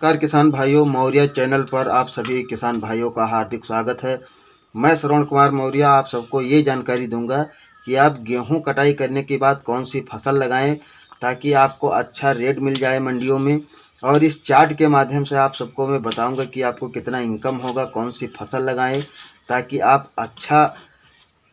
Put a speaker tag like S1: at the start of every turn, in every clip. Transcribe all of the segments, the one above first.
S1: नमस्कार किसान भाइयों, मौर्य चैनल पर आप सभी किसान भाइयों का हार्दिक स्वागत है। मैं श्रवण कुमार मौर्य आप सबको ये जानकारी दूंगा कि आप गेहूं कटाई करने के बाद कौन सी फसल लगाएं ताकि आपको अच्छा रेट मिल जाए मंडियों में। और इस चार्ट के माध्यम से आप सबको मैं बताऊंगा कि आपको कितना इनकम होगा, कौन सी फसल लगाएं ताकि आप अच्छा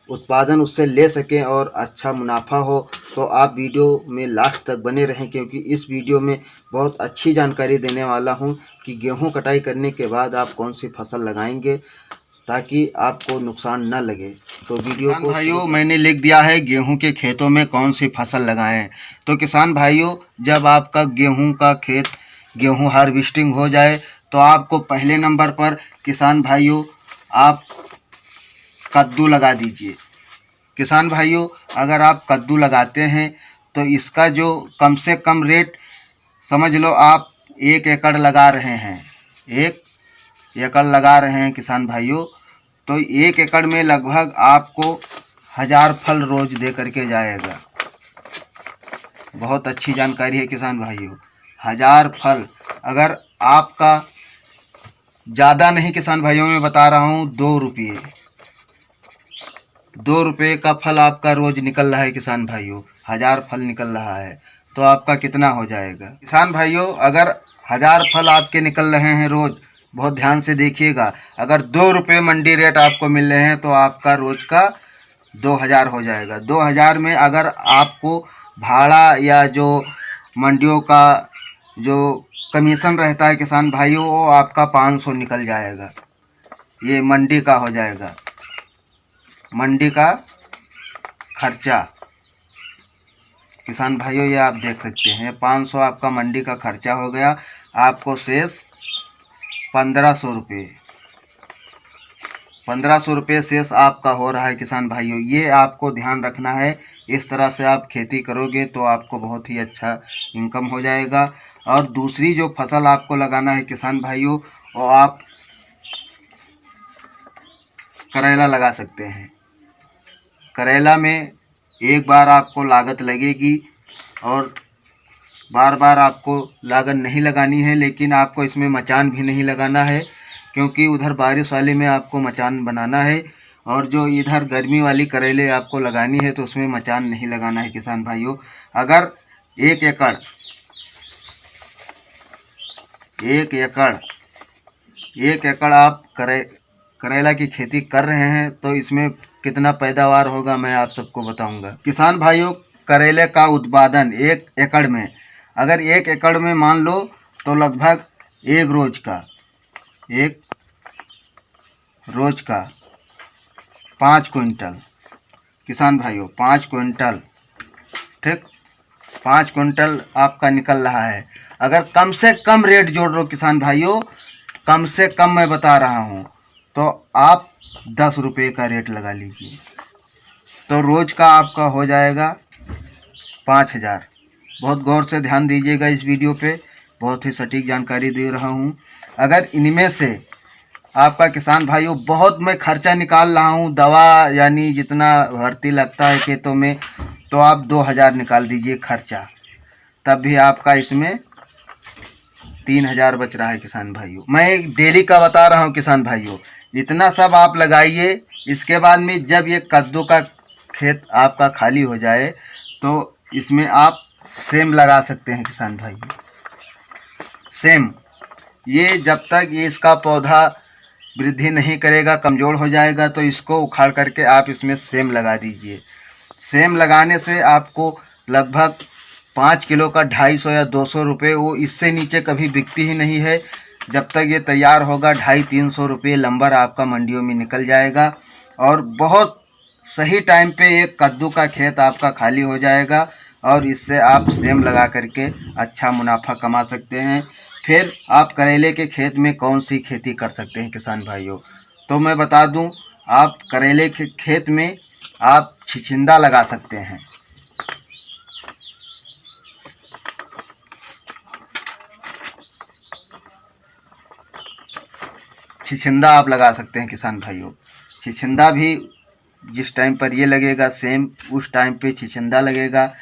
S1: उत्पादन उससे ले सकें और अच्छा मुनाफा हो। तो आप वीडियो में लास्ट तक बने रहें, क्योंकि इस वीडियो में बहुत अच्छी जानकारी देने वाला हूं कि गेहूं कटाई करने के बाद आप कौन सी फसल लगाएंगे ताकि आपको नुकसान न लगे। तो वीडियो को भाइयों मैंने लिख दिया है गेहूं के खेतों में कौन सी फसल लगाएं। तो किसान भाइयों, जब आपका गेहूं का खेत गेहूं हार्वेस्टिंग हो जाए तो आपको पहले नंबर पर किसान भाइयों आप कद्दू लगा दीजिए। किसान भाइयों, अगर आप कद्दू लगाते हैं तो इसका जो कम से कम रेट समझ लो आप 1 एकड़ लगा रहे हैं, 1 एकड़ लगा रहे हैं किसान भाइयों, तो 1 एकड़ में लगभग आपको 1000 फल रोज दे करके जाएगा। बहुत अच्छी जानकारी है किसान भाइयों, 1000 फल। अगर आपका ज़्यादा नहीं किसान भाइयों, मैं बता रहा हूँ 2 रुपये का फल आपका रोज निकल रहा है किसान भाइयों, 1000 फल निकल रहा है तो आपका कितना हो जाएगा किसान भाइयों। अगर 1000 फल आपके निकल रहे हैं रोज, बहुत ध्यान से देखिएगा, अगर 2 रुपये मंडी रेट आपको मिल रहे हैं तो आपका रोज का 2000 हो जाएगा। 2000 में अगर आपको भाड़ा या जो मंडियों का जो कमीशन रहता है किसान भाइयों, वो आपका 500 निकल जाएगा। ये मंडी का हो जाएगा, मंडी का खर्चा किसान भाइयों, ये आप देख सकते हैं 500 आपका मंडी का खर्चा हो गया। आपको शेष 1500 रुपये, 1500 रुपये शेष आपका हो रहा है किसान भाइयों। ये आपको ध्यान रखना है, इस तरह से आप खेती करोगे तो आपको बहुत ही अच्छा इनकम हो जाएगा। और दूसरी जो फसल आपको लगाना है किसान भाइयों, वो आप करेला लगा सकते हैं। करेला में एक बार आपको लागत लगेगी और बार बार आपको लागत नहीं लगानी है, लेकिन आपको इसमें मचान भी नहीं लगाना है, क्योंकि उधर बारिश वाले में आपको मचान बनाना है और जो इधर गर्मी वाली करेले आपको लगानी है तो उसमें मचान नहीं लगाना है किसान भाइयों। अगर 1 एकड़ आप करेला की खेती कर रहे हैं तो इसमें कितना पैदावार होगा मैं आप सबको बताऊंगा। किसान भाइयों, करेले का उत्पादन 1 एकड़ में, अगर 1 एकड़ में मान लो तो लगभग एक रोज का 5 क्विंटल किसान भाइयों, 5 क्विंटल, ठीक, 5 क्विंटल आपका निकल रहा है। अगर कम से कम रेट जोड़ लो किसान भाइयों, कम से कम मैं बता रहा हूँ, तो आप 10 रुपये का रेट लगा लीजिए तो रोज का आपका हो जाएगा 5000। बहुत गौर से ध्यान दीजिएगा इस वीडियो पे, बहुत ही सटीक जानकारी दे रहा हूँ। अगर इनमें से आपका किसान भाइयों बहुत मैं खर्चा निकाल रहा हूँ, दवा यानी जितना भर्ती लगता है खेतों में, तो आप 2000 निकाल दीजिए खर्चा, तब भी आपका इसमें 3000 बच रहा है किसान भाइयों। मैं डेली का बता रहा हूँ किसान भाइयों, इतना सब आप लगाइए। इसके बाद में जब ये कद्दू का खेत आपका खाली हो जाए तो इसमें आप सेम लगा सकते हैं किसान भाइयों। सेम, ये जब तक ये इसका पौधा वृद्धि नहीं करेगा, कमज़ोर हो जाएगा, तो इसको उखाड़ करके आप इसमें सेम लगा दीजिए। सेम लगाने से आपको लगभग 5 किलो का 250 या 200 रुपये, वो इससे नीचे कभी बिकती ही नहीं है। जब तक ये तैयार होगा 250-300 रुपये लंबर आपका मंडियों में निकल जाएगा और बहुत सही टाइम पे एक कद्दू का खेत आपका खाली हो जाएगा और इससे आप सेम लगा करके अच्छा मुनाफा कमा सकते हैं। फिर आप करेले के खेत में कौन सी खेती कर सकते हैं किसान भाइयों, तो मैं बता दूं, आप करेले के खेत में आप छिचिंदा लगा सकते हैं। छिचिंदा आप लगा सकते हैं किसान भाइयों। छिचिंदा भी जिस टाइम पर ये लगेगा सेम उस टाइम पे छिचिंदा लगेगा।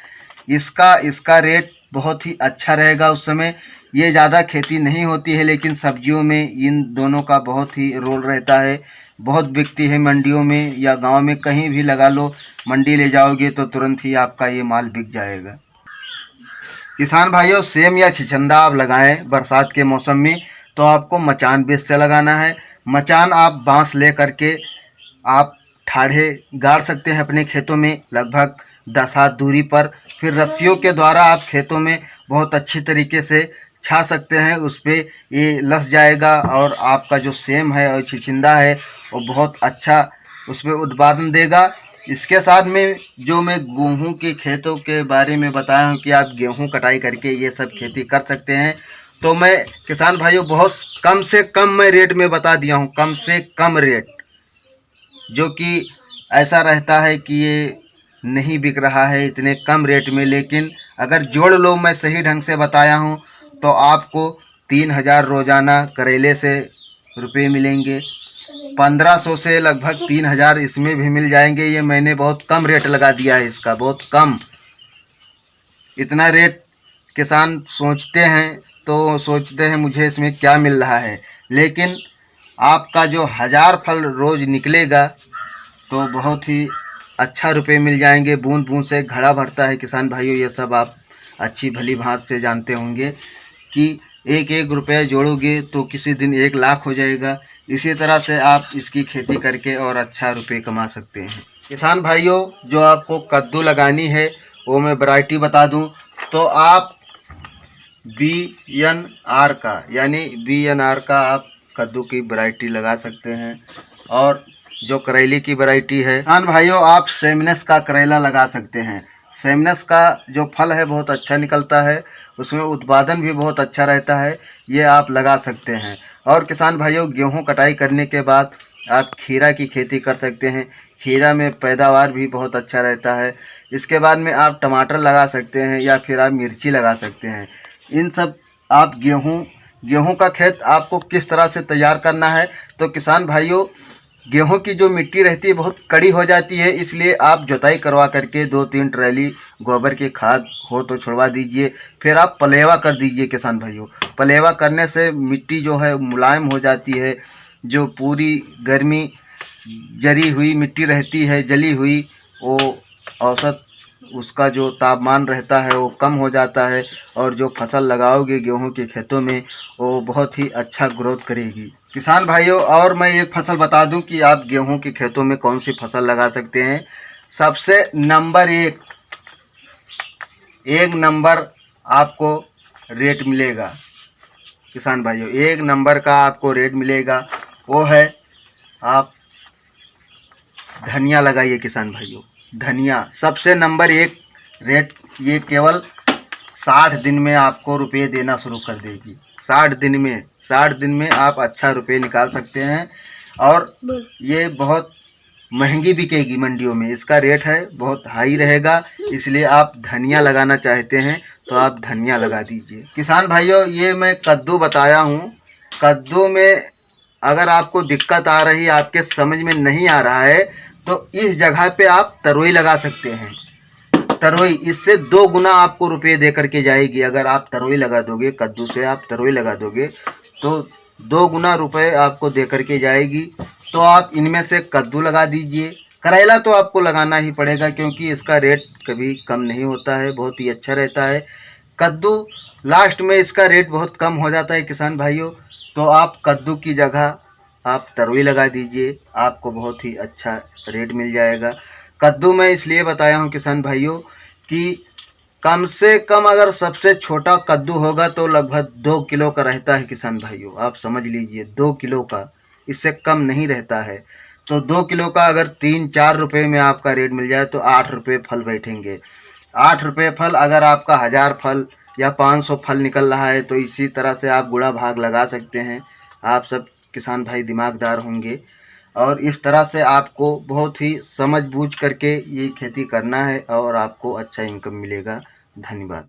S1: इसका रेट बहुत ही अच्छा रहेगा उस समय। ये ज़्यादा खेती नहीं होती है, लेकिन सब्जियों में इन दोनों का बहुत ही रोल रहता है। बहुत बिकती है मंडियों में या गांव में, कहीं भी लगा लो, मंडी ले जाओगे तो तुरंत ही आपका ये माल बिक जाएगा। किसान भाइयों, सेम या छिछंदा आप लगाएं बरसात के मौसम में तो आपको मचान बेस से लगाना है। मचान आप बांस ले करके आप ठाढ़े गाड़ सकते हैं अपने खेतों में लगभग 10 हाथ दूरी पर। फिर रस्सियों के द्वारा आप खेतों में बहुत अच्छी तरीके से छा सकते हैं। उस पर ये लस जाएगा और आपका जो सेम है और छिछिंदा है वो बहुत अच्छा उस पर उत्पादन देगा। इसके साथ में जो मैं गेहूं के खेतों के बारे में बताया हूं कि आप गेहूं कटाई करके ये सब खेती कर सकते हैं, तो मैं किसान भाइयों बहुत कम से कम मैं रेट में बता दिया हूं, कम से कम रेट, जो कि ऐसा रहता है कि ये नहीं बिक रहा है इतने कम रेट में। लेकिन अगर जोड़ लो, मैं सही ढंग से बताया हूँ, तो आपको 3000 रोज़ाना करेले से रुपये मिलेंगे। 1500 से लगभग 3000 इसमें भी मिल जाएंगे। ये मैंने बहुत कम रेट लगा दिया है इसका, बहुत कम। इतना रेट किसान सोचते हैं तो सोचते हैं मुझे इसमें क्या मिल रहा है, लेकिन आपका जो 1000 फल रोज़ निकलेगा तो बहुत ही अच्छा रुपए मिल जाएंगे। बूंद बूंद से घड़ा भरता है किसान भाइयों, ये सब आप अच्छी भली भांति से जानते होंगे कि एक एक रुपये जोड़ोगे तो किसी दिन 1 लाख हो जाएगा। इसी तरह से आप इसकी खेती करके और अच्छा रुपये कमा सकते हैं। किसान भाइयों, जो आपको कद्दू लगानी है वो मैं वैरायटी बता दूं तो आप BNR का यानी BNR का आप कद्दू की वैरायटी लगा सकते हैं। और जो करेले की वैरायटी है किसान भाइयों, आप सेमनस का करेला लगा सकते हैं। सेमनस का जो फल है बहुत अच्छा निकलता है, उसमें उत्पादन भी बहुत अच्छा रहता है, ये आप लगा सकते हैं। और किसान भाइयों, गेहूं कटाई करने के बाद आप खीरा की खेती कर सकते हैं। खीरा में पैदावार भी बहुत अच्छा रहता है। इसके बाद में आप टमाटर लगा सकते हैं या फिर आप मिर्ची लगा सकते हैं। इन सब आप गेहूं का खेत आपको किस तरह से तैयार करना है, तो किसान भाइयों, गेहूं की जो मिट्टी रहती है बहुत कड़ी हो जाती है, इसलिए आप जुताई करवा करके 2-3 ट्रैली गोबर की खाद हो तो छुड़वा दीजिए। फिर आप पलेवा कर दीजिए किसान भाइयों। पलेवा करने से मिट्टी जो है मुलायम हो जाती है। जो पूरी गर्मी जरी हुई मिट्टी रहती है, जली हुई, वो औसत उसका जो तापमान रहता है वो कम हो जाता है और जो फसल लगाओगे गेहूं के खेतों में वो बहुत ही अच्छा ग्रोथ करेगी। किसान भाइयों, और मैं एक फसल बता दूं कि आप गेहूं के खेतों में कौन सी फसल लगा सकते हैं। सबसे नंबर एक नंबर आपको रेट मिलेगा किसान भाइयों, 1 नंबर का आपको रेट मिलेगा, वो है आप धनिया लगाइए किसान भाइयों। धनिया सबसे नंबर 1 रेट, ये केवल 60 दिन में आपको रुपये देना शुरू कर देगी। 60 दिन में आप अच्छा रुपये निकाल सकते हैं और ये बहुत महंगी बिकेगी मंडियों में। इसका रेट है बहुत हाई रहेगा, इसलिए आप धनिया लगाना चाहते हैं तो आप धनिया लगा दीजिए। किसान भाइयों, ये मैं कद्दू बताया हूँ। कद्दू में अगर आपको दिक्कत आ रही, आपके समझ में नहीं आ रहा है, तो इस जगह पे आप तरोई लगा सकते हैं। तरोई इससे 2 गुना आपको रुपये दे करके जाएगी। अगर आप तरोई लगा दोगे, कद्दू से आप तरोई लगा दोगे तो 2 गुना रुपये आपको दे करके जाएगी। तो आप इनमें से कद्दू लगा दीजिए। करेला तो आपको लगाना ही पड़ेगा क्योंकि इसका रेट कभी कम नहीं होता है, बहुत ही अच्छा रहता है। कद्दू लास्ट में इसका रेट बहुत कम हो जाता है किसान भाइयों, तो आप कद्दू की जगह आप तरोई लगा दीजिए, आपको बहुत ही अच्छा रेट मिल जाएगा। कद्दू मैं इसलिए बताया हूँ किसान भाइयों कि कम से कम अगर सबसे छोटा कद्दू होगा तो लगभग 2 किलो का रहता है किसान भाइयों, आप समझ लीजिए 2 किलो का, इससे कम नहीं रहता है। तो 2 किलो का अगर 3-4 रुपये में आपका रेट मिल जाए तो 8 रुपये फल बैठेंगे। 8 रुपये फल, अगर आपका 1000 फल या 500 फल निकल रहा है तो इसी तरह से आप गुणा भाग लगा सकते हैं। आप सब किसान भाई दिमागदार होंगे और इस तरह से आपको बहुत ही समझ बूझ करके ये खेती करना है और आपको अच्छा इनकम मिलेगा। धन्यवाद।